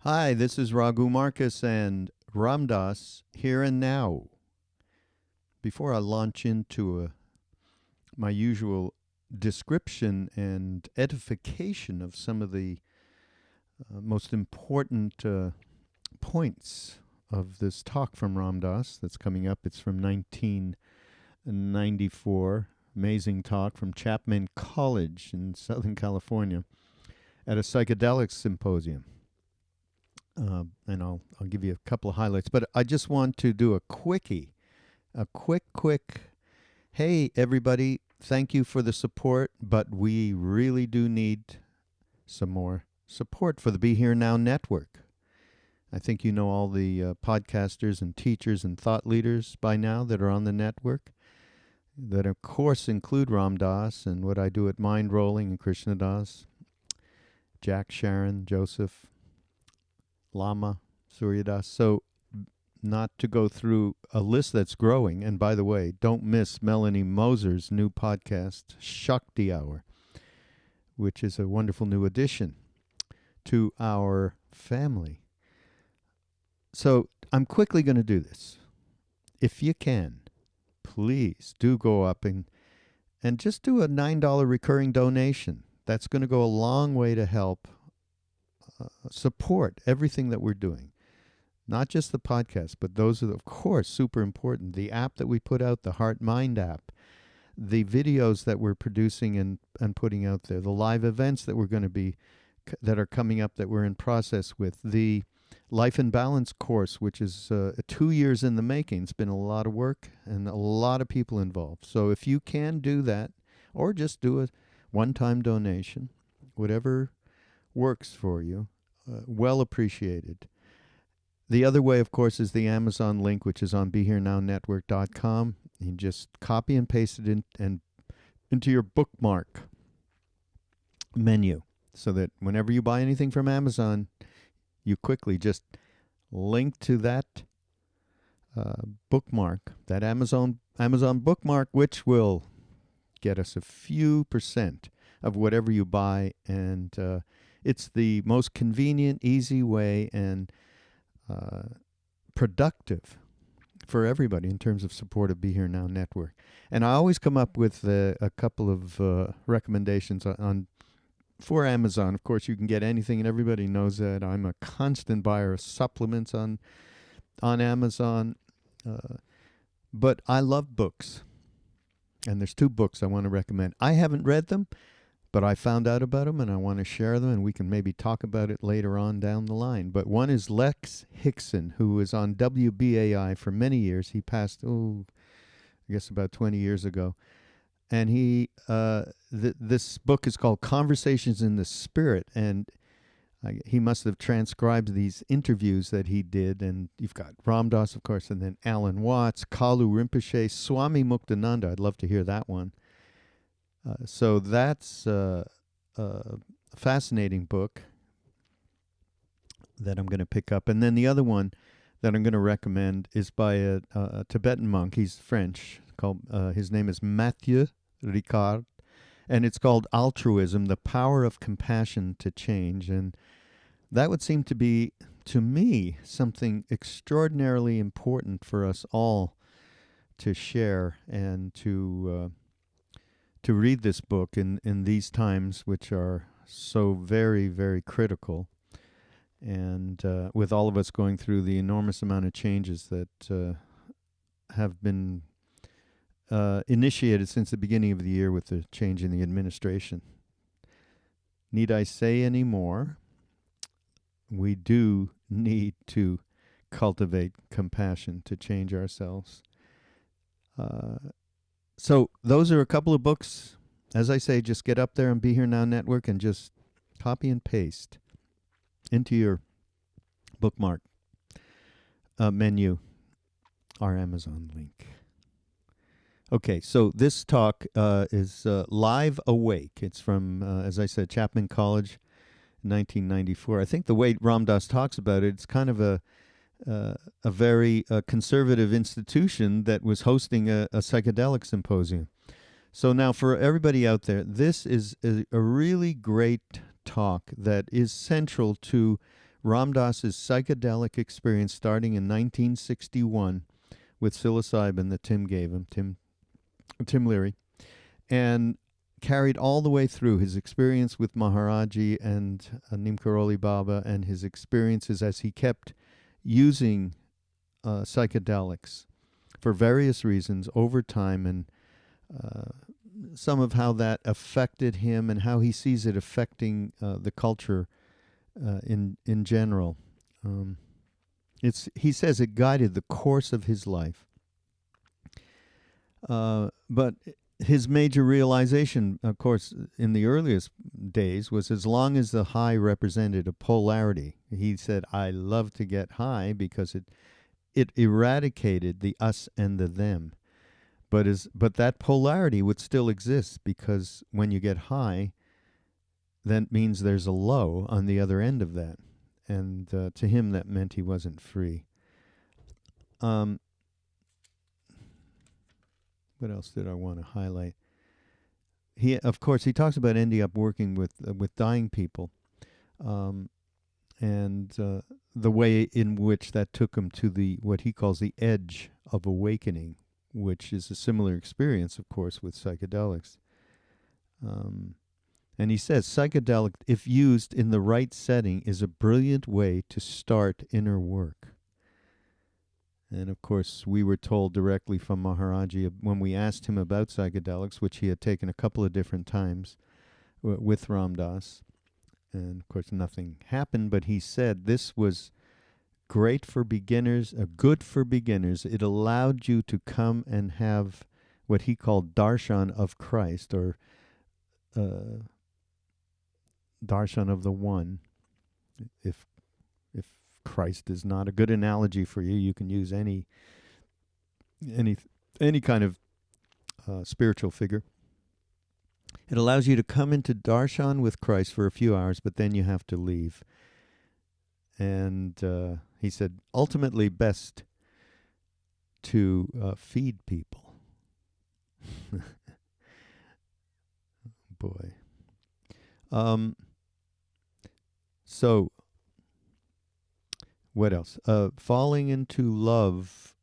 Hi, this is Raghu Marcus and Ramdas here and now. Before I launch into my usual description and edification of some of the most important points of this talk from Ramdas that's coming up, it's from 1994. Amazing talk from Chapman College in Southern California at a Psychedelics Symposium. And I'll give you a couple of highlights, but I just want to do a quickie, a quick. Hey, everybody! Thank you for the support, but we really do need some more support for the Be Here Now network. I think you know all the podcasters and teachers and thought leaders by now that are on the network. That of course include Ram Dass and what I do at Mind Rolling and Krishna Das, Jack, Sharon, Joseph, Lama, Suryadas. So not to go through a list that's growing. And by the way, don't miss Melanie Moser's new podcast, Shakti Hour, which is a wonderful new addition to our family. So I'm quickly going to do this. If you can, please do go up and just do a $9 recurring donation. That's going to go a long way to help support everything that we're doing. Not just the podcast, but those are, of course, super important. The app that we put out, the Heart Mind app, the videos that we're producing and putting out there, the live events that we're going to be, that are coming up that we're in process with, the Life and Balance course, which is 2 years in the making. It's been a lot of work and a lot of people involved. So if you can do that, or just do a one-time donation, whatever works for you, well appreciated. The other way, of course, is the Amazon link, which is on BeHereNowNetwork.com. You just copy and paste it into your bookmark menu, so that whenever you buy anything from Amazon, you quickly just link to that bookmark, that Amazon bookmark, which will get us a few percent of whatever you buy, and it's the most convenient, easy way and productive for everybody in terms of support of Be Here Now Network. And I always come up with a couple of recommendations for Amazon. Of course, you can get anything, and everybody knows that. I'm a constant buyer of supplements on Amazon. But I love books. And there's 2 books I want to recommend. I haven't read them, but I found out about them, and I want to share them, and we can maybe talk about it later on down the line. But one is Lex Hickson, who was on WBAI for many years. He passed, I guess about 20 years ago. And this book is called Conversations in the Spirit, and he must have transcribed these interviews that he did. And you've got Ram Dass, of course, and then Alan Watts, Kalu Rinpoche, Swami Muktananda. I'd love to hear that one. So that's a fascinating book that I'm going to pick up. And then the other one that I'm going to recommend is by a Tibetan monk. He's French. His name is Mathieu Ricard, and it's called Altruism, the Power of Compassion to Change. And that would seem to be, to me, something extraordinarily important for us all to share and to read this book in these times, which are so very, very critical. And with all of us going through the enormous amount of changes that have been initiated since the beginning of the year with the change in the administration. Need I say any more? We do need to cultivate compassion to change ourselves. So those are a couple of books. As I say, just get up there and Be Here Now Network and just copy and paste into your bookmark menu our Amazon link. Okay, so this talk is Live Awake. It's from, as I said, Chapman College, 1994. I think the way Ram Dass talks about it, it's kind of a very conservative institution that was hosting a psychedelic symposium. So now for everybody out there, this is a really great talk that is central to Ram Dass's psychedelic experience starting in 1961 with psilocybin that Tim gave him, Tim Leary, and carried all the way through his experience with Maharaji and Neem Karoli Baba, and his experiences as he kept using psychedelics for various reasons over time, and some of how that affected him and how he sees it affecting the culture in general. He says it guided the course of his life. But his major realization, of course, in the earliest days was as long as the high represented a polarity. He said, I love to get high because it eradicated the us and the them. But that polarity would still exist, because when you get high, that means there's a low on the other end of that. And to him, that meant he wasn't free. What else did I want to highlight? Of course, he talks about ending up working with dying people, and the way in which that took him to what he calls the edge of awakening, which is a similar experience, of course, with psychedelics. And he says, psychedelic, if used in the right setting, is a brilliant way to start inner work. And of course, we were told directly from Maharaji when we asked him about psychedelics, which he had taken a couple of different times with Ram Dass. And of course, nothing happened, but he said this was great for beginners, good for beginners. It allowed you to come and have what he called darshan of Christ, or darshan of the one. If Christ is not a good analogy for you, you can use any kind of spiritual figure. It allows you to come into darshan with Christ for a few hours, but then you have to leave. And he said, ultimately best to feed people. Boy. So, what else? Falling into love.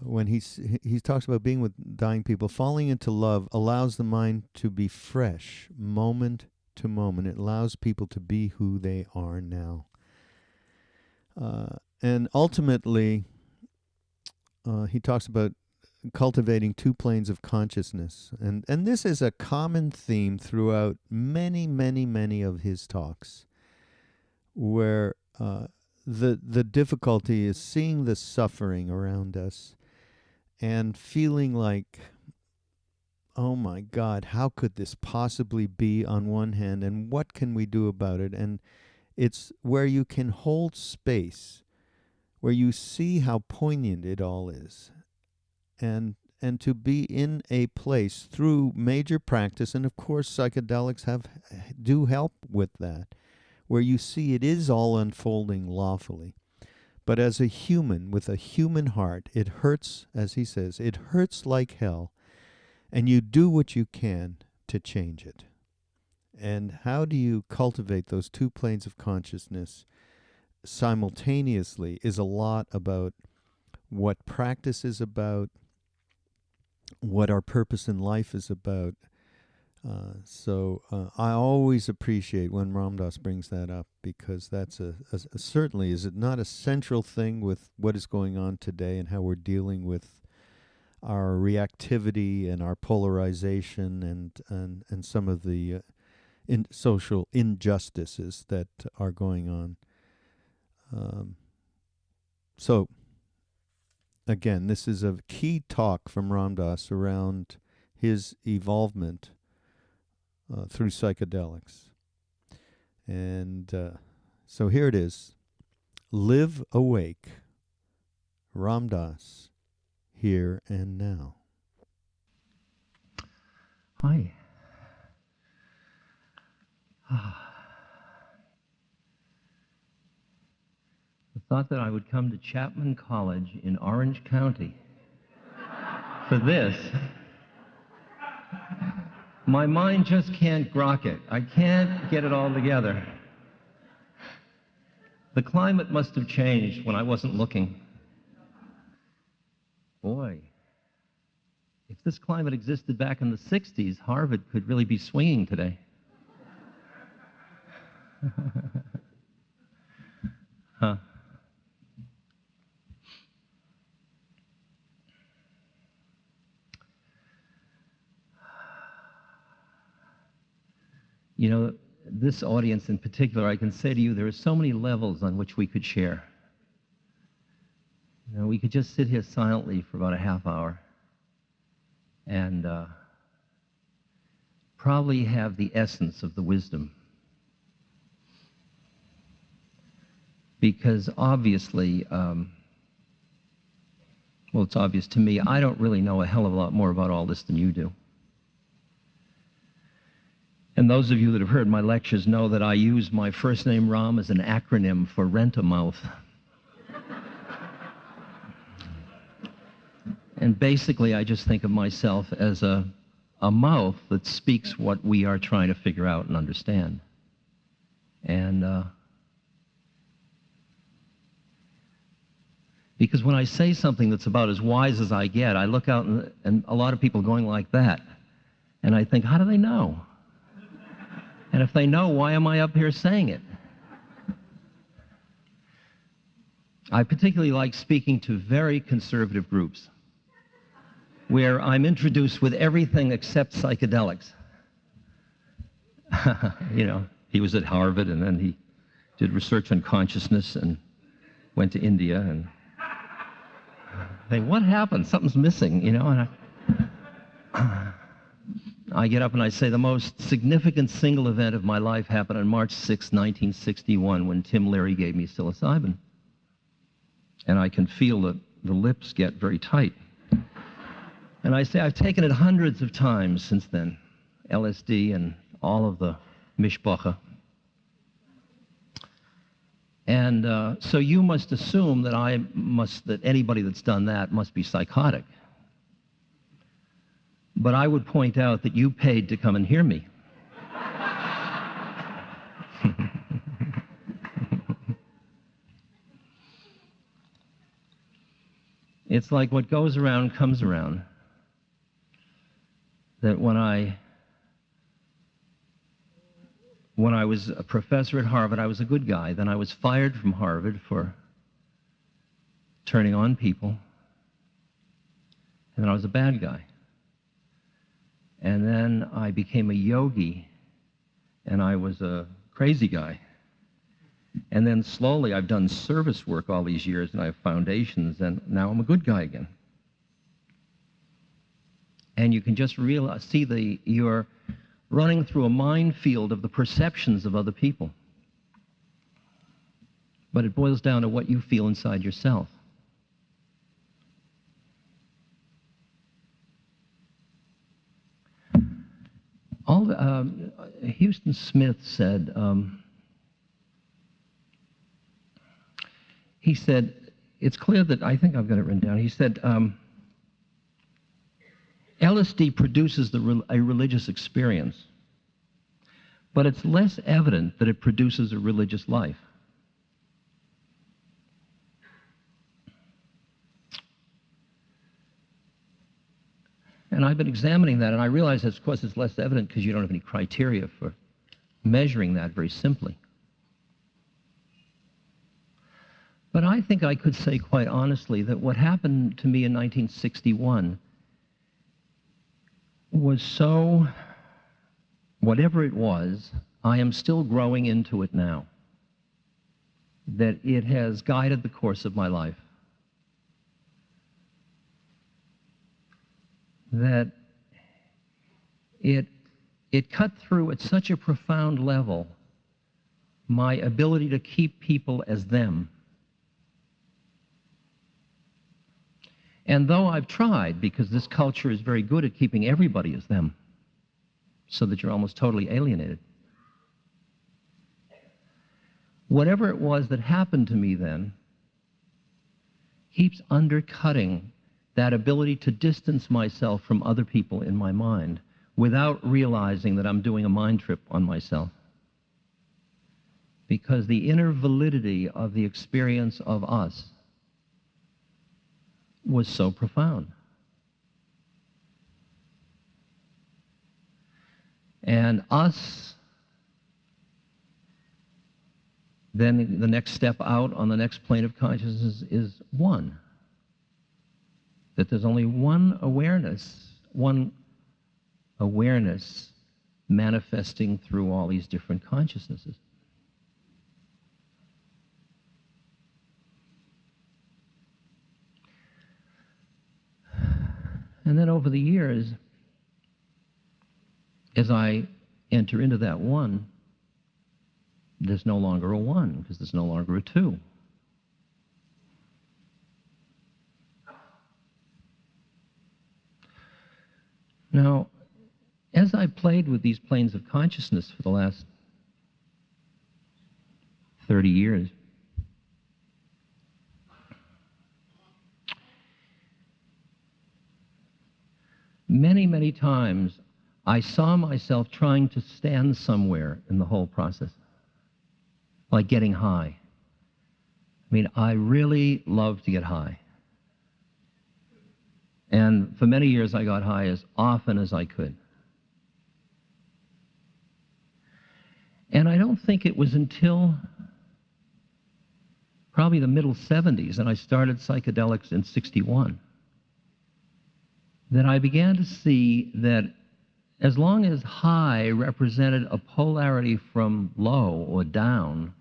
When he talks about being with dying people, falling into love allows the mind to be fresh, moment to moment. It allows people to be who they are now. And ultimately, he talks about cultivating two planes of consciousness. And this is a common theme throughout many, many, many of his talks, where the difficulty is seeing the suffering around us and feeling like, oh my God, how could this possibly be on one hand, and what can we do about it? And it's where you can hold space, where you see how poignant it all is, and to be in a place through major practice, and of course psychedelics do help with that, where you see it is all unfolding lawfully. But as a human, with a human heart, it hurts, as he says, it hurts like hell, and you do what you can to change it. And how do you cultivate those two planes of consciousness simultaneously is a lot about what practice is about, what our purpose in life is about. So I always appreciate when Ram Dass brings that up, because that's certainly, is it not a central thing with what is going on today and how we're dealing with our reactivity and our polarization and some of the social injustices that are going on. So again, this is a key talk from Ram Dass around his evolvement through psychedelics. And so here it is. Live awake. Ram Dass, here and now. Hi. The thought that I would come to Chapman College in Orange County for this, my mind just can't grok it. I can't get it all together. The climate must have changed when I wasn't looking. Boy, if this climate existed back in the 60s, Harvard could really be swinging today. Huh. You know, this audience in particular, I can say to you, there are so many levels on which we could share. You know, we could just sit here silently for about a half hour and probably have the essence of the wisdom. Because obviously, well, it's obvious to me, I don't really know a hell of a lot more about all this than you do. And those of you that have heard my lectures know that I use my first name, Ram, as an acronym for rent-a-mouth. And basically, I just think of myself as a mouth that speaks what we are trying to figure out and understand. And because when I say something that's about as wise as I get, I look out and a lot of people going like that. And I think, how do they know? And if they know, why am I up here saying it? I particularly like speaking to very conservative groups where I'm introduced with everything except psychedelics. You know, he was at Harvard and then he did research on consciousness and went to India and I think, what happened? Something's missing, you know, and I get up and I say the most significant single event of my life happened on March 6, 1961, when Tim Leary gave me psilocybin. And I can feel that the lips get very tight. And I say, I've taken it hundreds of times since then, LSD and all of the mishpacha. And so you must assume that that anybody that's done that must be psychotic. But I would point out that you paid to come and hear me. It's like what goes around comes around. That when I was a professor at Harvard, I was a good guy. Then I was fired from Harvard for turning on people. And then I was a bad guy. And then I became a yogi, and I was a crazy guy. And then slowly I've done service work all these years, and I have foundations, and now I'm a good guy again. And you can just see you're running through a minefield of the perceptions of other people. But it boils down to what you feel inside yourself. Houston Smith said, he said, it's clear that, I think I've got it written down, he said, LSD produces a religious experience, but it's less evident that it produces a religious life. And I've been examining that, and I realize that, of course, it's less evident because you don't have any criteria for measuring that very simply. But I think I could say quite honestly that what happened to me in 1961 was so, whatever it was, I am still growing into it now, that it has guided the course of my life. That it cut through at such a profound level my ability to keep people as them. And though I've tried, because this culture is very good at keeping everybody as them, so that you're almost totally alienated. Whatever it was that happened to me then keeps undercutting that ability to distance myself from other people in my mind without realizing that I'm doing a mind trip on myself. because the inner validity of the experience of us was so profound. And us, then the next step out on the next plane of consciousness is one. That there's only one awareness manifesting through all these different consciousnesses. And then over the years, as I enter into that one, there's no longer a one, because there's no longer a two. Now, as I played with these planes of consciousness for the last 30 years, many, many times I saw myself trying to stand somewhere in the whole process, like getting high. I mean, I really love to get high. And for many years I got high as often as I could. And I don't think it was until probably the middle 70s, and I started psychedelics in 61, that I began to see that as long as high represented a polarity from low or down,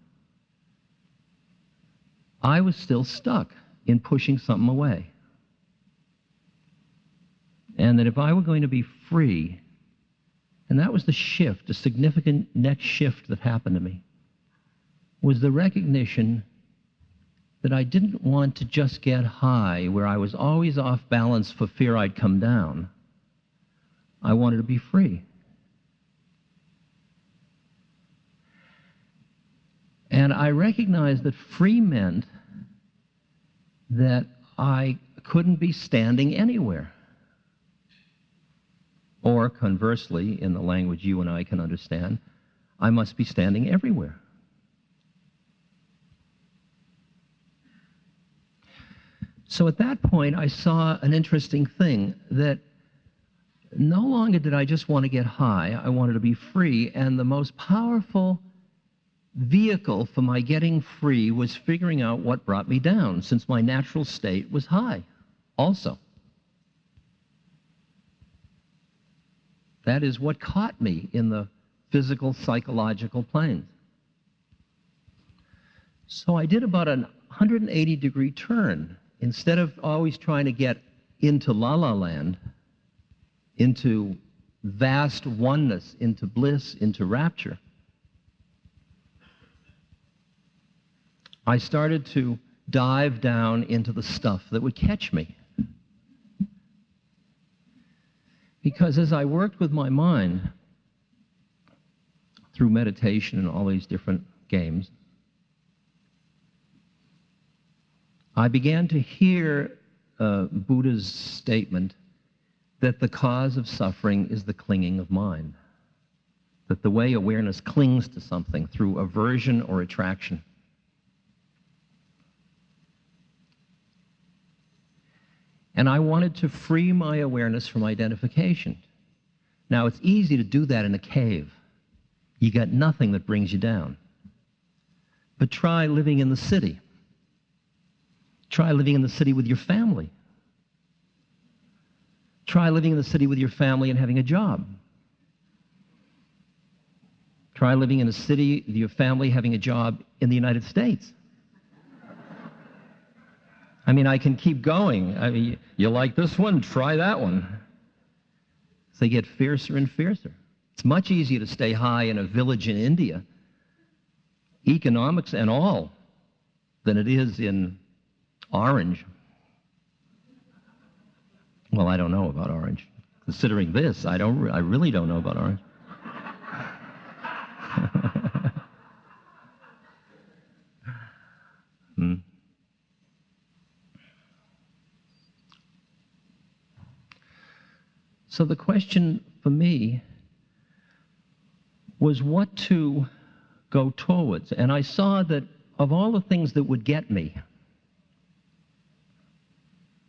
I was still stuck in pushing something away. And that if I were going to be free, and that was the shift, the significant next shift that happened to me, was the recognition that I didn't want to just get high where I was always off balance for fear I'd come down. I wanted to be free. And I recognized that free meant that I couldn't be standing anywhere. Or conversely, in the language you and I can understand, I must be standing everywhere. So at that point, I saw an interesting thing, that no longer did I just want to get high, I wanted to be free, and the most powerful vehicle for my getting free was figuring out what brought me down, since my natural state was high also. That is what caught me in the physical, psychological planes. So I did about a 180-degree turn. Instead of always trying to get into la-la land, into vast oneness, into bliss, into rapture, I started to dive down into the stuff that would catch me. Because as I worked with my mind through meditation and all these different games, I began to hear Buddha's statement that the cause of suffering is the clinging of mind. That the way awareness clings to something through aversion or attraction. And I wanted to free my awareness from identification. Now, it's easy to do that in a cave. You got nothing that brings you down. But try living in the city. Try living in the city with your family. Try living in the city with your family and having a job. Try living in a city with your family having a job in the United States. I mean, I can keep going. I mean, you like this one? Try that one. So they get fiercer and fiercer. It's much easier to stay high in a village in India, economics and all, than it is in Orange. Well, I don't know about Orange. Considering this, I really don't know about Orange. So the question for me was what to go towards. And I saw that of all the things that would get me,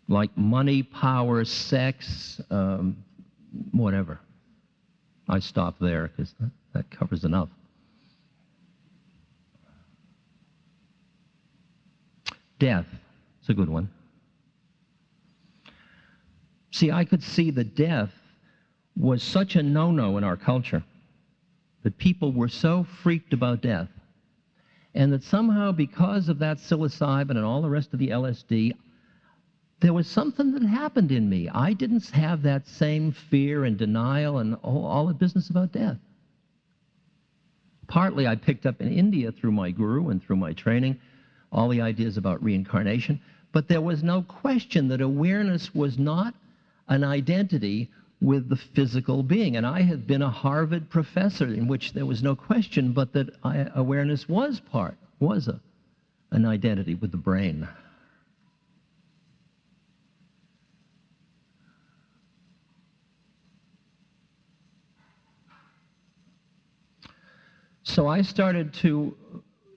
like money, power, sex, whatever, I stopped there because that covers enough. Death, it's a good one. See, I could see that death was such a no-no in our culture, that people were so freaked about death, and that somehow because of that psilocybin and all the rest of the LSD, there was something that happened in me. I didn't have that same fear and denial and all the business about death. Partly I picked up in India through my guru and through my training all the ideas about reincarnation, but there was no question that awareness was not an identity with the physical being. And I had been a Harvard professor in which there was no question but that awareness was an identity with the brain. So I started to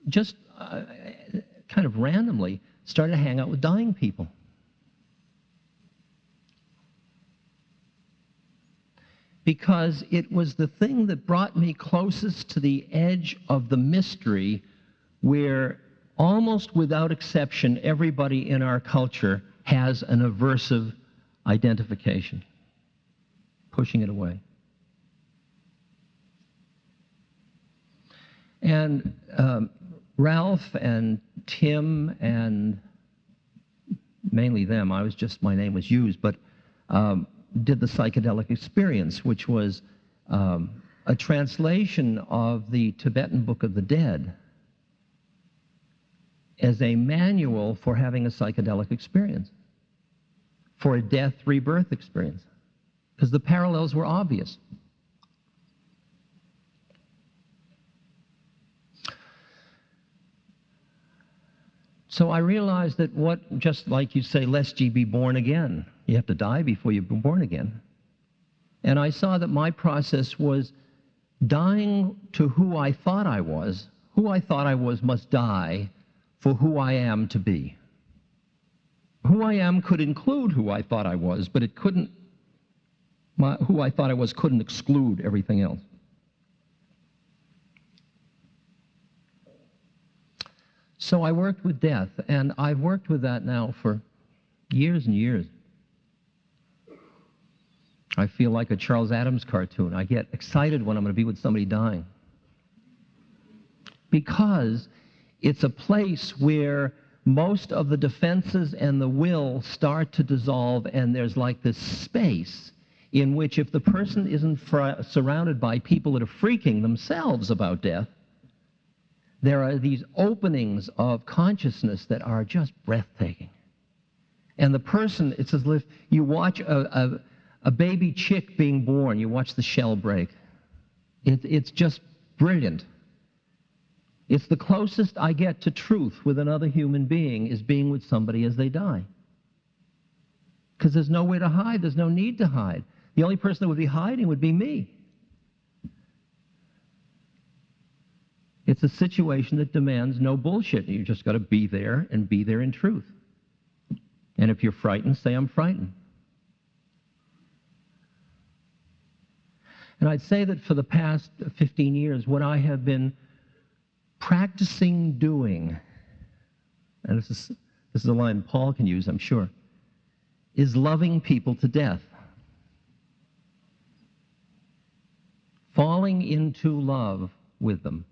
just kind of randomly started to hang out with dying people. Because it was the thing that brought me closest to the edge of the mystery, where almost without exception, everybody in our culture has an aversive identification, pushing it away. And Ralph and Tim and mainly them, my name was used, but did the psychedelic experience, which was a translation of the Tibetan Book of the Dead as a manual for having a psychedelic experience, for a death rebirth experience, because the parallels were obvious. So I realized that just like you say, lest ye be born again, you have to die before you're born again. And I saw that my process was dying to who I thought I was. Who I thought I was must die for who I am to be. Who I am could include who I thought I was, but it couldn't, who I thought I was couldn't exclude everything else. So I worked with death, and I've worked with that now for years and years. I feel like a Charles Addams cartoon. I get excited when I'm going to be with somebody dying, because it's a place where most of the defenses and the will start to dissolve, and there's like this space in which if the person isn't surrounded by people that are freaking themselves about death, there are these openings of consciousness that are just breathtaking. And the person, it's as if you watch a baby chick being born, you watch the shell break. It's just brilliant. It's the closest I get to truth with another human being, is being with somebody as they die. Because there's nowhere to hide, there's no need to hide. The only person that would be hiding would be me. It's a situation that demands no bullshit. You just got to be there and be there in truth. And if you're frightened, say, I'm frightened. And I'd say that for the past 15 years, what I have been practicing doing, and this is a line Paul can use, I'm sure, is loving people to death. Falling into love with them.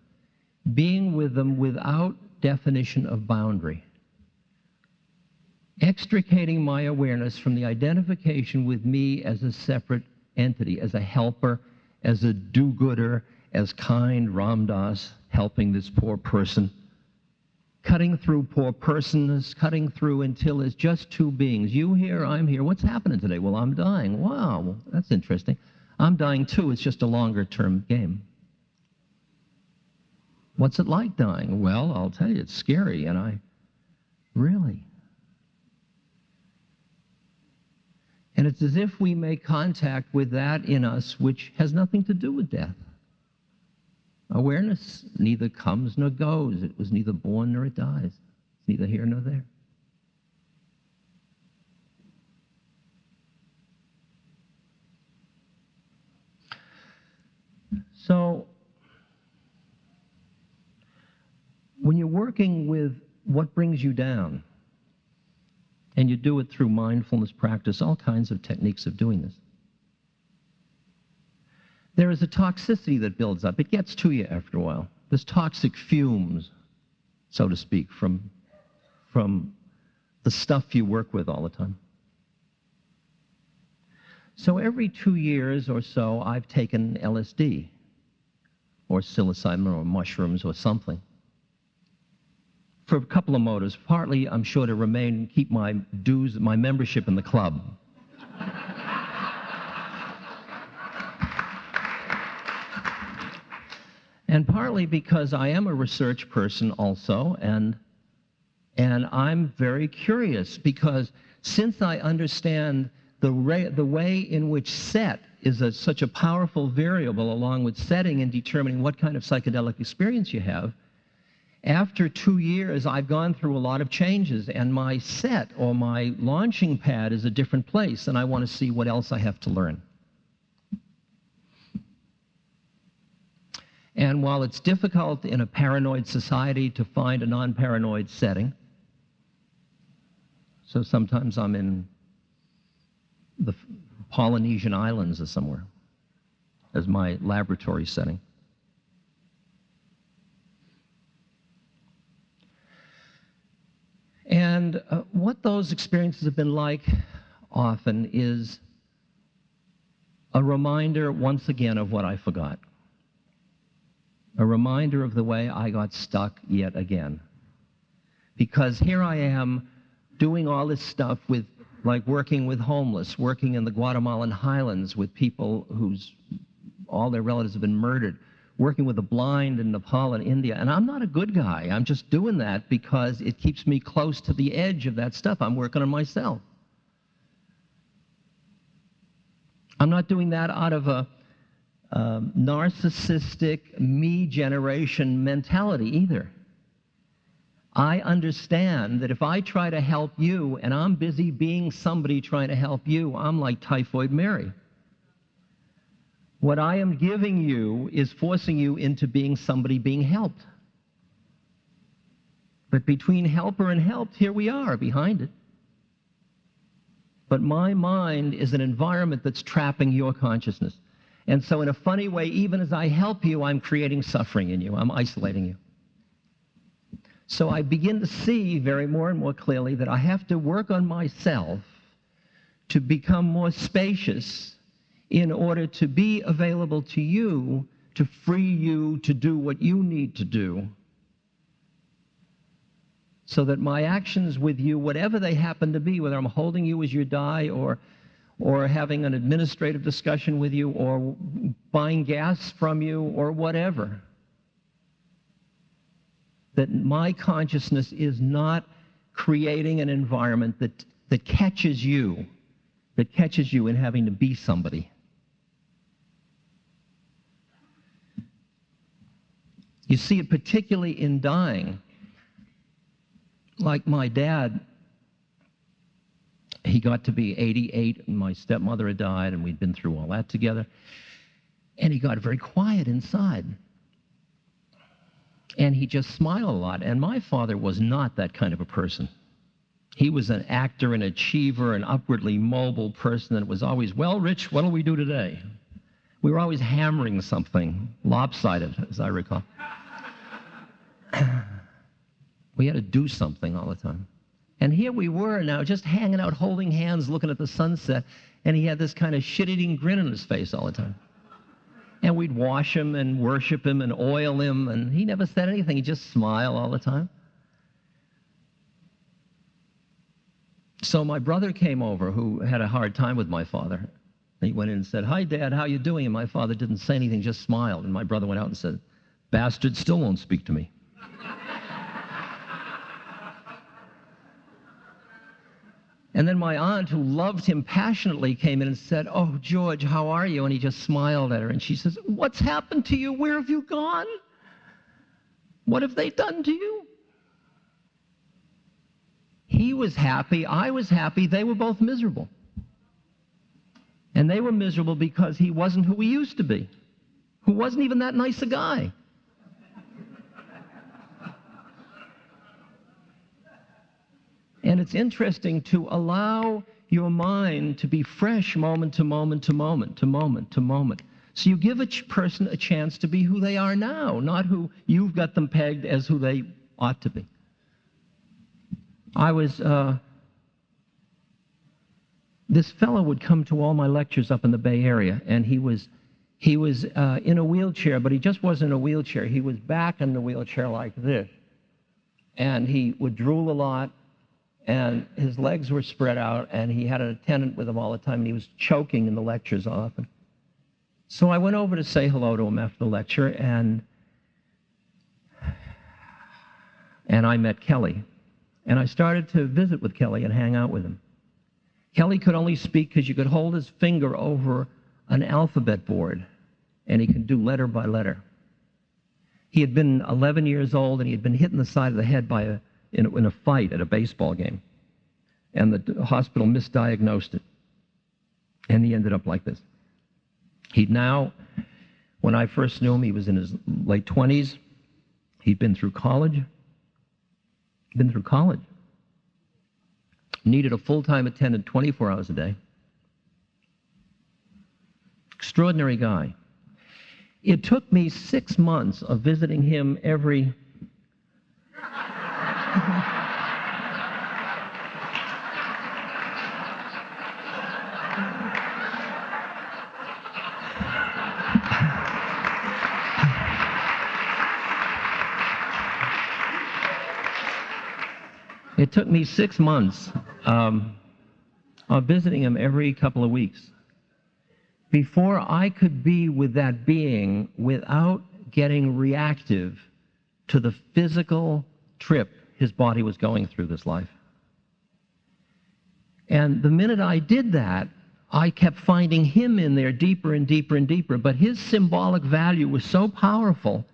Being with them without definition of boundary. Extricating my awareness from the identification with me as a separate entity, as a helper, as a do-gooder, as kind Ram Dass helping this poor person. Cutting through poor persons, cutting through until it's just two beings. You here, I'm here. What's happening today? Well, I'm dying. Wow, well, that's interesting. I'm dying too. It's just a longer-term game. What's it like dying? Well, I'll tell you, it's scary, and really. And it's as if we make contact with that in us which has nothing to do with death. Awareness neither comes nor goes. It was neither born nor it dies. It's neither here nor there. So, when you're working with what brings you down, and you do it through mindfulness practice, all kinds of techniques of doing this, there is a toxicity that builds up. It gets to you after a while. There's toxic fumes, so to speak, from the stuff you work with all the time. So every 2 years or so, I've taken LSD, or psilocybin, or mushrooms, or something, for a couple of motives. Partly, I'm sure, to remain, keep my dues, my membership in the club. And partly because I am a research person also, and I'm very curious, because since I understand the way in which set is such a powerful variable along with setting in determining what kind of psychedelic experience you have, after 2 years, I've gone through a lot of changes, and my set, or my launching pad, is a different place, and I want to see what else I have to learn. And while it's difficult in a paranoid society to find a non-paranoid setting, so sometimes I'm in the Polynesian Islands or somewhere as my laboratory setting. And what those experiences have been like often is a reminder, once again, of what I forgot. A reminder of the way I got stuck yet again. Because here I am doing all this stuff with, like, working with homeless, working in the Guatemalan highlands with people whose all their relatives have been murdered, working with the blind in Nepal and India. And I'm not a good guy. I'm just doing that because it keeps me close to the edge of that stuff. I'm working on myself. I'm not doing that out of a narcissistic me generation mentality either. I understand that if I try to help you and I'm busy being somebody trying to help you, I'm like Typhoid Mary. What I am giving you is forcing you into being somebody being helped. But between helper and helped, here we are behind it. But my mind is an environment that's trapping your consciousness. And so in a funny way, even as I help you, I'm creating suffering in you. I'm isolating you. So I begin to see very more and more clearly that I have to work on myself to become more spacious in order to be available to you, to free you to do what you need to do, so that my actions with you, whatever they happen to be, whether I'm holding you as you die, or having an administrative discussion with you, or buying gas from you, or whatever, that my consciousness is not creating an environment that catches you in having to be somebody. You see it particularly in dying. Like my dad, he got to be 88, and my stepmother had died, and we'd been through all that together. And he got very quiet inside. And he just smiled a lot. And my father was not that kind of a person. He was an actor, an achiever, an upwardly mobile person that was always, well, Rich, what'll we do today? We were always hammering something, lopsided, as I recall. We had to do something all the time. And here we were now, just hanging out, holding hands, looking at the sunset, and he had this kind of shit-eating grin on his face all the time. And we'd wash him and worship him and oil him, and he never said anything. He just smiled all the time. So my brother came over, who had a hard time with my father. He went in and said, "Hi, Dad, how you doing?" And my father didn't say anything, just smiled. And my brother went out and said, "Bastard still won't speak to me." And then my aunt, who loved him passionately, came in and said, "Oh, George, how are you?" And he just smiled at her. And she says, "What's happened to you? Where have you gone? What have they done to you?" He was happy. I was happy. They were both miserable. And they were miserable because he wasn't who he used to be, who wasn't even that nice a guy. And it's interesting to allow your mind to be fresh moment to moment to moment to moment to moment. So you give a person a chance to be who they are now, not who you've got them pegged as who they ought to be. This fellow would come to all my lectures up in the Bay Area, and he was in a wheelchair, but he just wasn't in a wheelchair. He was back in the wheelchair like this. And he would drool a lot, and his legs were spread out, and he had an attendant with him all the time, and he was choking in the lectures often. So I went over to say hello to him after the lecture, and I met Kelly. And I started to visit with Kelly and hang out with him. Kelly could only speak because you could hold his finger over an alphabet board, and he could do letter by letter. He had been 11 years old, and he had been hit in the side of the head in a fight at a baseball game. And the hospital misdiagnosed it. And he ended up like this. He'd now, when I first knew him, he was in his late 20s. He'd been through college. Needed a full-time attendant 24 hours a day. Extraordinary guy. It took me 6 months of visiting him every... It took me 6 months of visiting him every couple of weeks before I could be with that being without getting reactive to the physical trip his body was going through this life. And the minute I did that, I kept finding him in there deeper and deeper and deeper. But his symbolic value was so powerful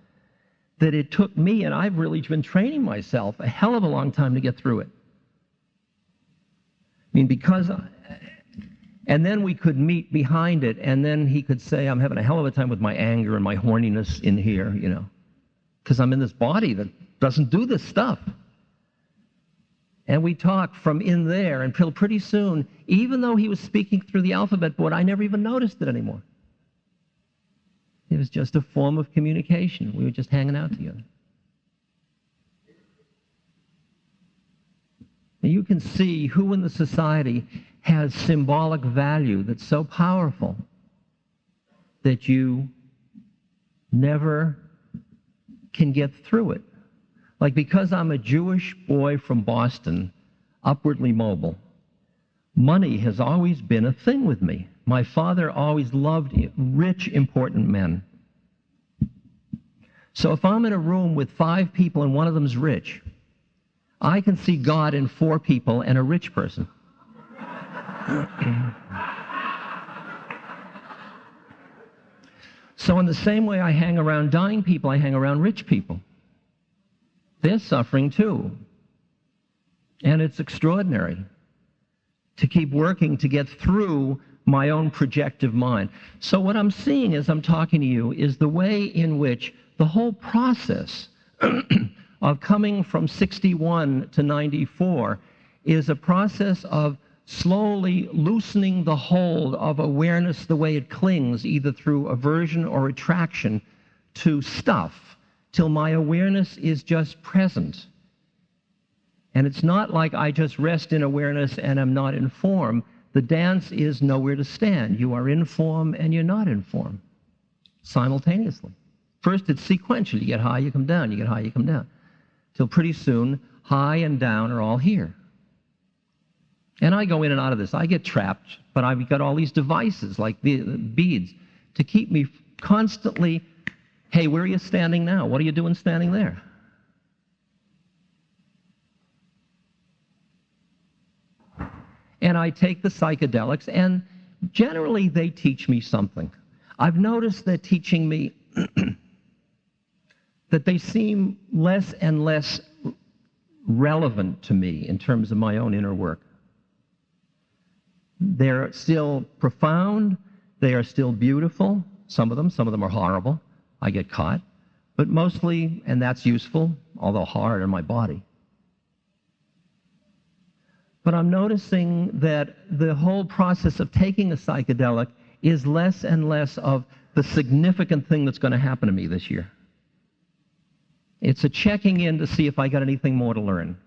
that it took me, and I've really been training myself, a hell of a long time to get through it. I mean, and then we could meet behind it, and then he could say, "I'm having a hell of a time with my anger and my horniness in here, because I'm in this body that doesn't do this stuff." And we talked from in there until pretty soon, even though he was speaking through the alphabet board, I never even noticed it anymore. It was just a form of communication. We were just hanging out together. And you can see who in the society has symbolic value that's so powerful that you never can get through it. Like, because I'm a Jewish boy from Boston, upwardly mobile, money has always been a thing with me. My father always loved rich, important men. So if I'm in a room with 5 people and one of them's rich, I can see God in 4 people and a rich person. So in the same way I hang around dying people, I hang around rich people. They're suffering too. And it's extraordinary to keep working to get through my own projective mind. So what I'm seeing as I'm talking to you is the way in which the whole process of coming from 61 to 94 is a process of slowly loosening the hold of awareness the way it clings, either through aversion or attraction to stuff, till my awareness is just present. And it's not like I just rest in awareness and I'm not in form. The dance is nowhere to stand. You are in form and you're not in form simultaneously. First, it's sequential. You get high, you come down. You get high, you come down. Till pretty soon, high and down are all here. And I go in and out of this. I get trapped, but I've got all these devices, like the beads, to keep me constantly, hey, where are you standing now? What are you doing standing there? And I take the psychedelics, and generally they teach me something. I've noticed they're teaching me that they seem less and less relevant to me in terms of my own inner work. They're still profound, they are still beautiful, some of them are horrible, I get caught, but mostly, and that's useful, although hard on my body. But I'm noticing that the whole process of taking a psychedelic is less and less of the significant thing that's going to happen to me this year. It's a checking in to see if I got anything more to learn.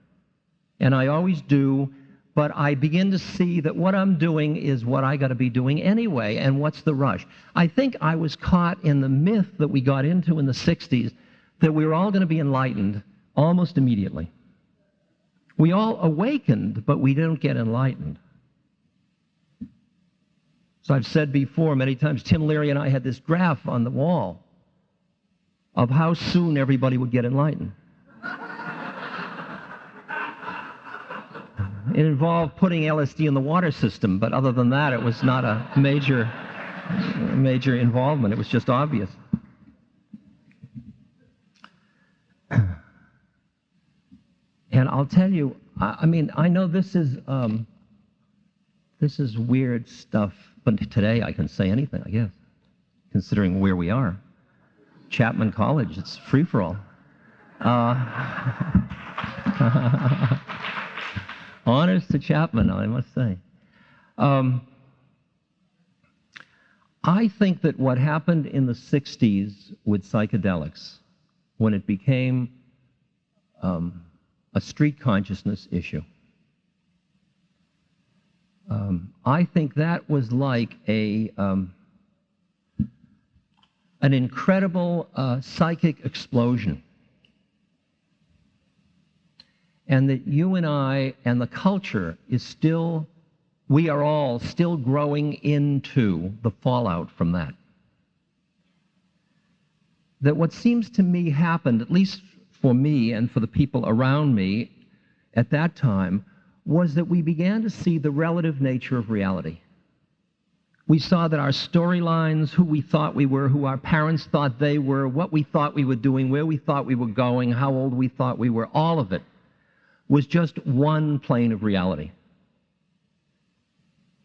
And I always do, but I begin to see that what I'm doing is what I got to be doing anyway, and what's the rush? I think I was caught in the myth that we got into in the 60s that we were all going to be enlightened almost immediately. We all awakened, but we don't get enlightened. So I've said before many times, Tim Leary and I had this graph on the wall of how soon everybody would get enlightened. It involved putting LSD in the water system, but other than that, it was not a major involvement. It was just obvious. And I'll tell you, I mean, I know this is weird stuff, but today I can say anything, I guess, considering where we are. Chapman College, it's free-for-all. Honors to Chapman, I must say. I think that what happened in the 60s with psychedelics, when it became a street consciousness issue, I think that was like an incredible psychic explosion. And that you and I and the culture is still, we are all still growing into the fallout from that. That what seems to me happened, at least for me and for the people around me at that time, was that we began to see the relative nature of reality. We saw that our storylines, who we thought we were, who our parents thought they were, what we thought we were doing, where we thought we were going, how old we thought we were, all of it was just one plane of reality.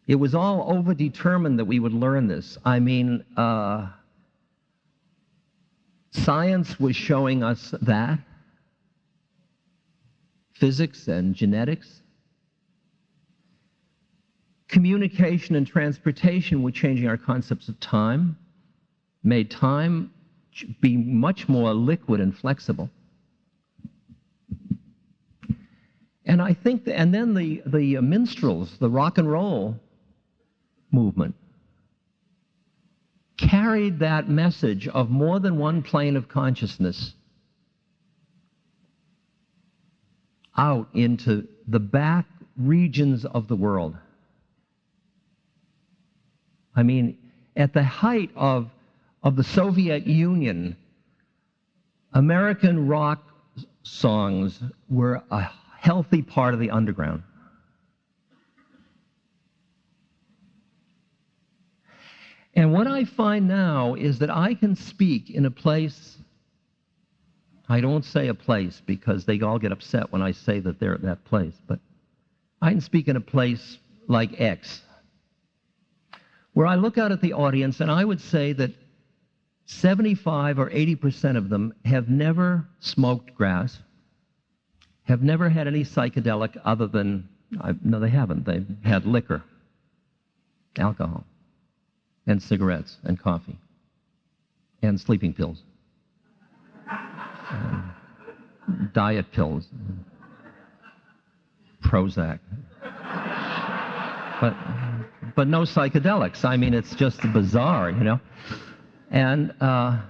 It was all overdetermined that we would learn this. I mean, science was showing us that. Physics and genetics. Communication and transportation were changing our concepts of time, made time be much more liquid and flexible. And I think, and then the minstrels, the rock and roll movement, carried that message of more than one plane of consciousness out into the back regions of the world. I mean, at the height of the Soviet Union, American rock songs were a healthy part of the underground. And what I find now is that I can speak in a place, I don't say a place because they all get upset when I say that they're at that place, but I can speak in a place like X, where I look out at the audience and I would say that 75 or 80% of them have never smoked grass, have never had any psychedelic other than, no, they haven't. They've had liquor, alcohol, and cigarettes, and coffee, and sleeping pills, diet pills, Prozac. But no psychedelics. I mean, it's just bizarre, you know? And I'll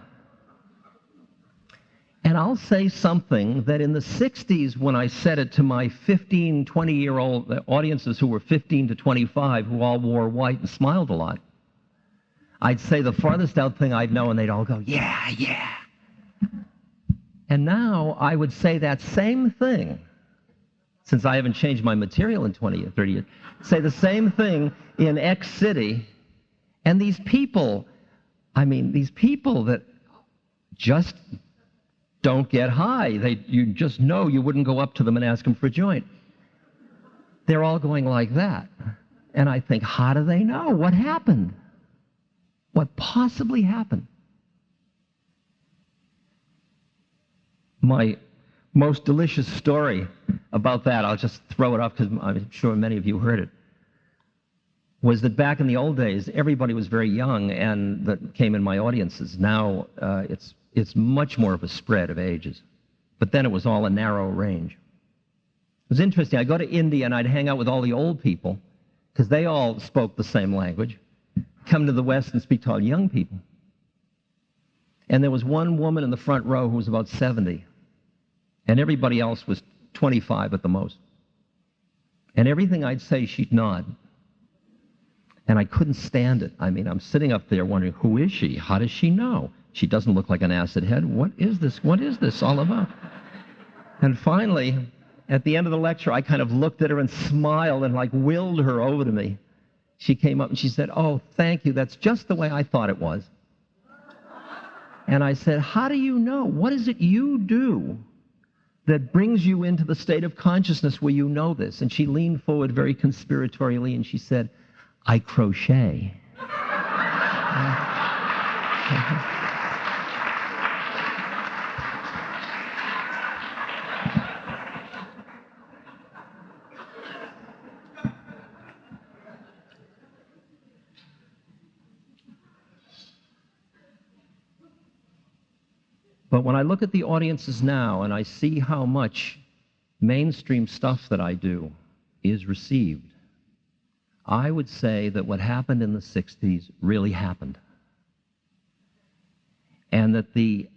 say something that in the 60s, when I said it to my 15, 20-year-old audiences who were 15 to 25, who all wore white and smiled a lot, I'd say the farthest out thing I'd know, and they'd all go, yeah, yeah. And now I would say that same thing since I haven't changed my material in 20 or 30 years, say the same thing in X city, and these people, I mean, these people that just don't get high, you just know you wouldn't go up to them and ask them for a joint. They're all going like that. And I think, how do they know? What happened? What possibly happened? My most delicious story about that, I'll just throw it up because I'm sure many of you heard it, was that back in the old days, everybody was very young and that came in my audiences. Now it's much more of a spread of ages. But then it was all a narrow range. It was interesting. I'd go to India and I'd hang out with all the old people because they all spoke the same language. Come to the West and speak to all young people. And there was one woman in the front row who was about 70. And everybody else was 25 at the most. And everything I'd say, she'd nod. And I couldn't stand it. I mean, I'm sitting up there wondering, who is she? How does she know? She doesn't look like an acid head. What is this? What is this all about? And finally, at the end of the lecture, I kind of looked at her and smiled and like willed her over to me. She came up and she said, "Oh, thank you. That's just the way I thought it was." And I said, "How do you know? What is it you do that brings you into the state of consciousness where you know this?" And she leaned forward very conspiratorially and she said, "I crochet." But when I look at the audiences now and I see how much mainstream stuff that I do is received, I would say that what happened in the 60s really happened. And that the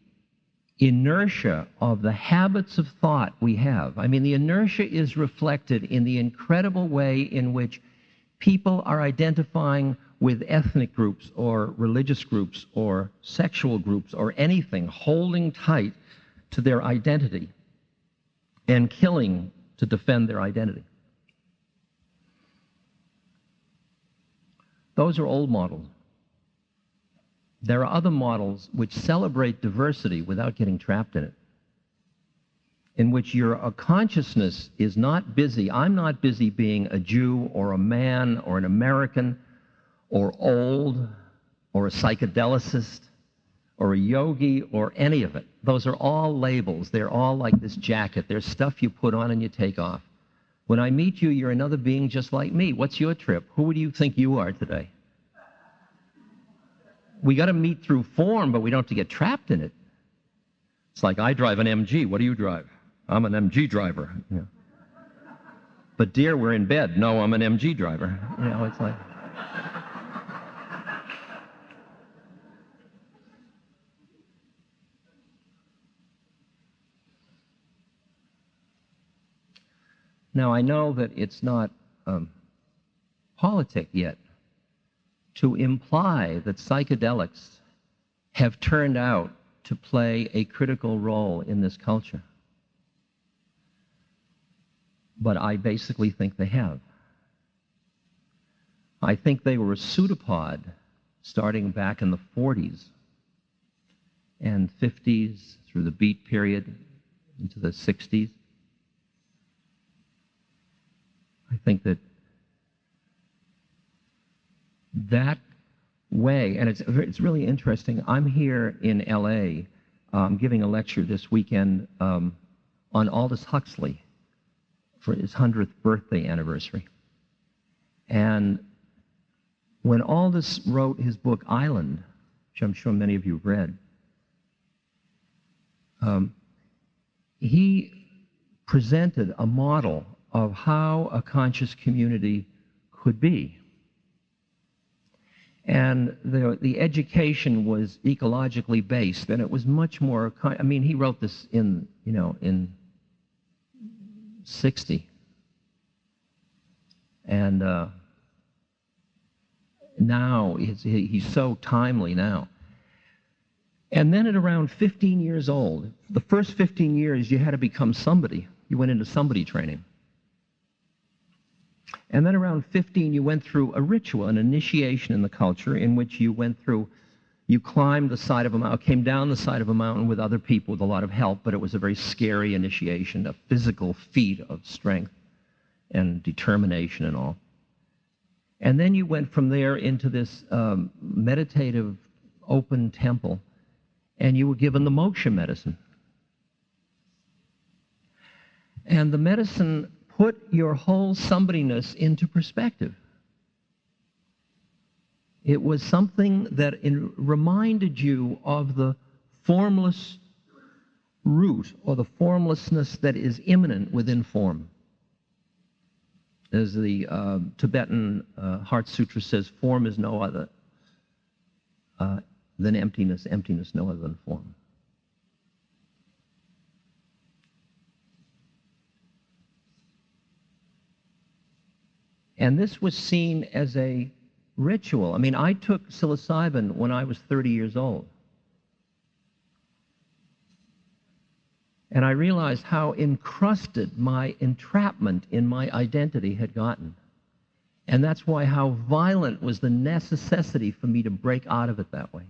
inertia of the habits of thought we have, I mean, the inertia is reflected in the incredible way in which people are identifying with ethnic groups or religious groups or sexual groups or anything, holding tight to their identity and killing to defend their identity. Those are old models. There are other models which celebrate diversity without getting trapped in it, in which your consciousness is not busy. I'm not busy being a Jew or a man or an American or old or a psychedelicist or a yogi or any of it. Those are all labels. They're all like this jacket. They're stuff you put on and you take off. When I meet you, you're another being just like me. What's your trip? Who do you think you are today? We got to meet through form, but we don't have to get trapped in it. It's like, I drive an MG. What do you drive? I'm an MG driver. Yeah. But dear, we're in bed. No, I'm an MG driver. You know, it's like... Now, I know that it's not politic yet to imply that psychedelics have turned out to play a critical role in this culture. But I basically think they have. I think they were a pseudopod starting back in the 40s and 50s through the Beat period into the 60s. I think that that way, and it's really interesting. I'm here in LA giving a lecture this weekend on Aldous Huxley for his 100th birthday anniversary. And when Aldous wrote his book Island, which I'm sure many of you have read, he presented a model of how a conscious community could be. And the education was ecologically based, and it was much more, I mean, he wrote this in 60. And now, he's so timely now. And then at around 15 years old, the first 15 years, you had to become somebody. You went into somebody training. And then around 15, you went through a ritual, an initiation in the culture, in which you climbed the side of a mountain, came down the side of a mountain with other people with a lot of help, but it was a very scary initiation, a physical feat of strength and determination and all. And then you went from there into this meditative open temple, and you were given the moksha medicine. And the medicine put your whole somebodyness into perspective. It was something that reminded you of the formless root, or the formlessness that is immanent within form. As the Tibetan Heart Sutra says, form is no other than emptiness, emptiness no other than form. And this was seen as a ritual. I mean, I took psilocybin when I was 30 years old. And I realized how encrusted my entrapment in my identity had gotten. And that's why how violent was the necessity for me to break out of it that way.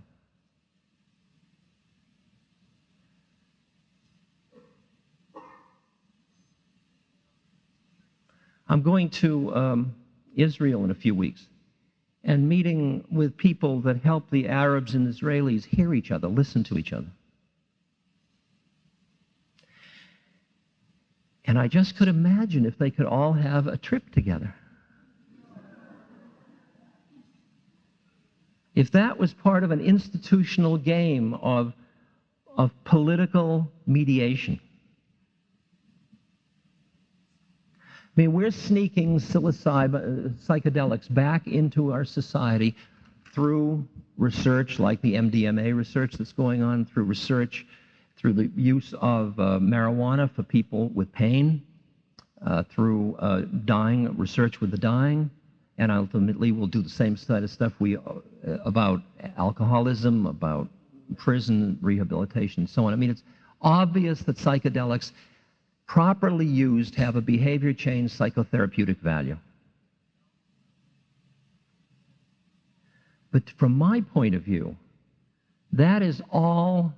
I'm going to Israel in a few weeks and meeting with people that help the Arabs and Israelis hear each other, listen to each other. And I just could imagine if they could all have a trip together. If that was part of an institutional game of political mediation. I mean, we're sneaking psychedelics back into our society through research like the MDMA research that's going on, through research, through the use of marijuana for people with pain, through dying, research with the dying, and ultimately we'll do the same side of stuff about alcoholism, about prison rehabilitation, and so on. I mean, it's obvious that psychedelics, properly used, have a behavior change psychotherapeutic value. But from my point of view, that is all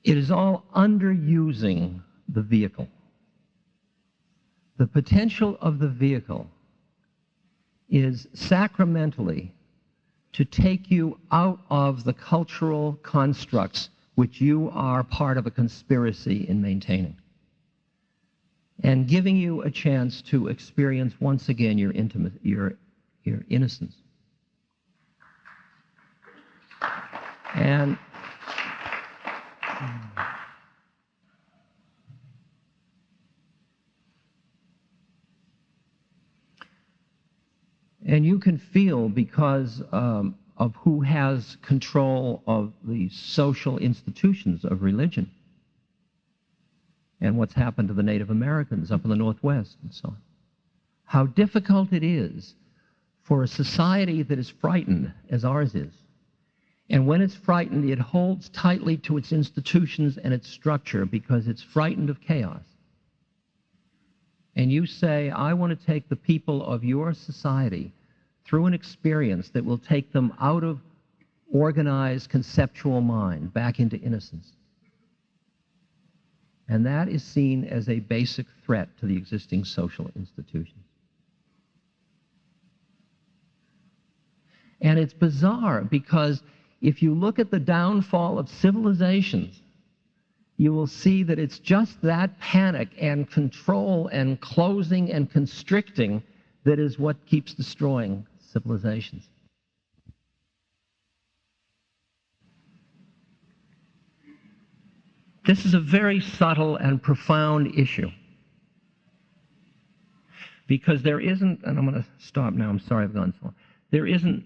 it is all underusing the vehicle. The potential of the vehicle is sacramentally to take you out of the cultural constructs which you are part of a conspiracy in maintaining, and giving you a chance to experience once again your innocence. And you can feel, because of who has control of the social institutions of religion, and what's happened to the Native Americans up in the Northwest and so on, how difficult it is for a society that is frightened, as ours is. And when it's frightened, it holds tightly to its institutions and its structure because it's frightened of chaos. And you say, I want to take the people of your society through an experience that will take them out of organized conceptual mind back into innocence. And that is seen as a basic threat to the existing social institutions. And it's bizarre because if you look at the downfall of civilizations, you will see that it's just that panic and control and closing and constricting that is what keeps destroying civilizations. This is a very subtle and profound issue, because there isn't, and I'm going to stop now, I'm sorry I've gone so long, there isn't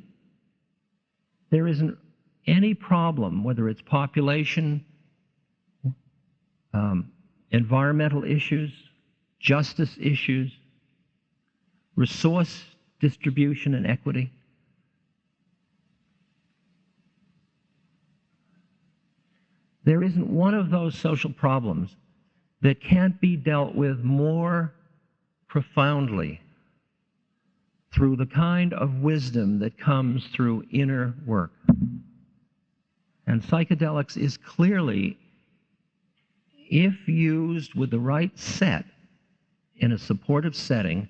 any problem, whether it's population, environmental issues, justice issues, resource distribution and equity. There isn't one of those social problems that can't be dealt with more profoundly through the kind of wisdom that comes through inner work. And psychedelics is clearly, if used with the right set in a supportive setting,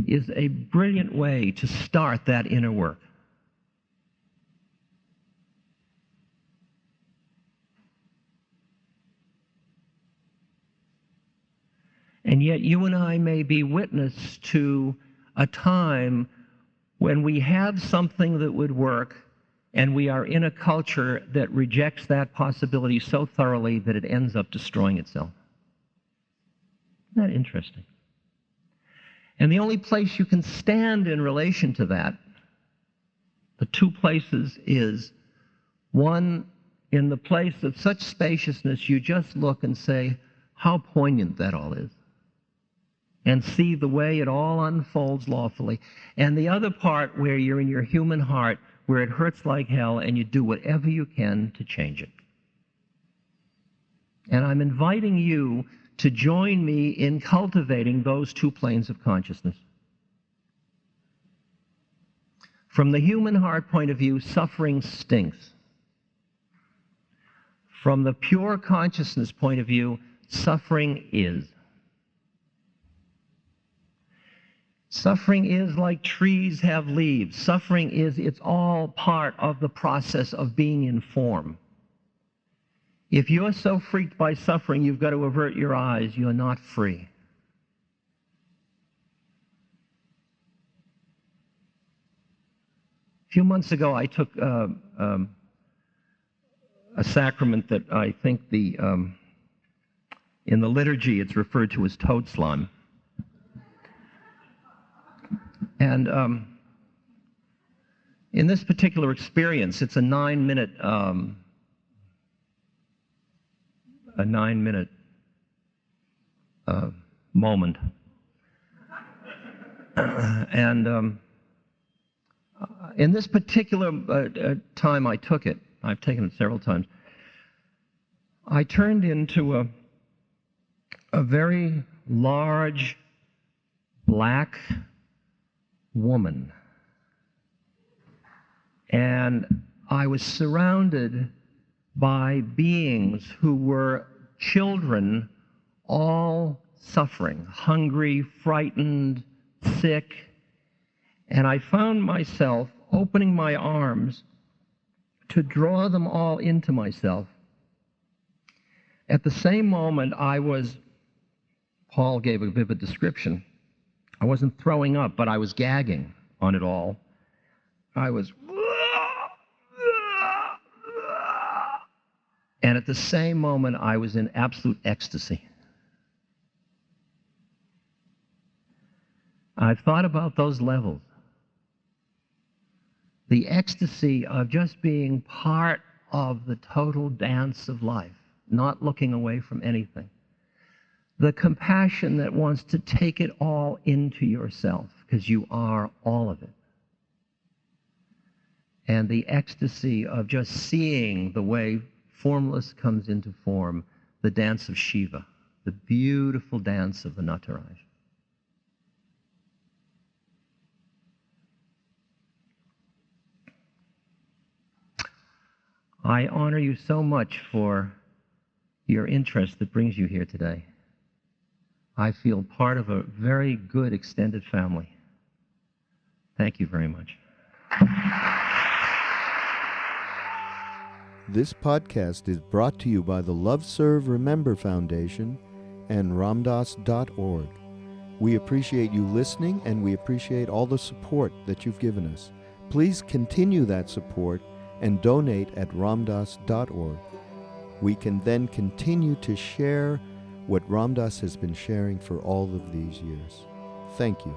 is a brilliant way to start that inner work. And yet you and I may be witness to a time when we have something that would work, and we are in a culture that rejects that possibility so thoroughly that it ends up destroying itself. Isn't that interesting? And the only place you can stand in relation to that, the two places, is one, in the place of such spaciousness, you just look and say, how poignant that all is, and see the way it all unfolds lawfully. And the other part where you're in your human heart, where it hurts like hell, and you do whatever you can to change it. And I'm inviting you to join me in cultivating those two planes of consciousness. From the human heart point of view, suffering stinks. From the pure consciousness point of view, suffering is. Suffering is like trees have leaves. Suffering is, it's all part of the process of being in form. If you're so freaked by suffering, you've got to avert your eyes. You're not free. A few months ago, I took a sacrament that I think in the liturgy it's referred to as toad slime. And in this particular experience, it's a 9-minute moment. And in this particular time I took it, I've taken it several times, I turned into a very large black woman. And I was surrounded by beings who were children, all suffering, hungry, frightened, sick. And I found myself opening my arms to draw them all into myself. At the same moment, Paul gave a vivid description. I wasn't throwing up, but I was gagging on it all. I was, and at the same moment, I was in absolute ecstasy. I've thought about those levels. The ecstasy of just being part of the total dance of life, not looking away from anything. The compassion that wants to take it all into yourself, because you are all of it. And the ecstasy of just seeing the way formless comes into form, the dance of Shiva, the beautiful dance of the Nataraj. I honor you so much for your interest that brings you here today. I feel part of a very good extended family. Thank you very much. This podcast is brought to you by the Love Serve Remember Foundation and ramdas.org. We appreciate you listening, and we appreciate all the support that you've given us. Please continue that support and donate at ramdas.org. We can then continue to share what Ram Dass has been sharing for all of these years. Thank you.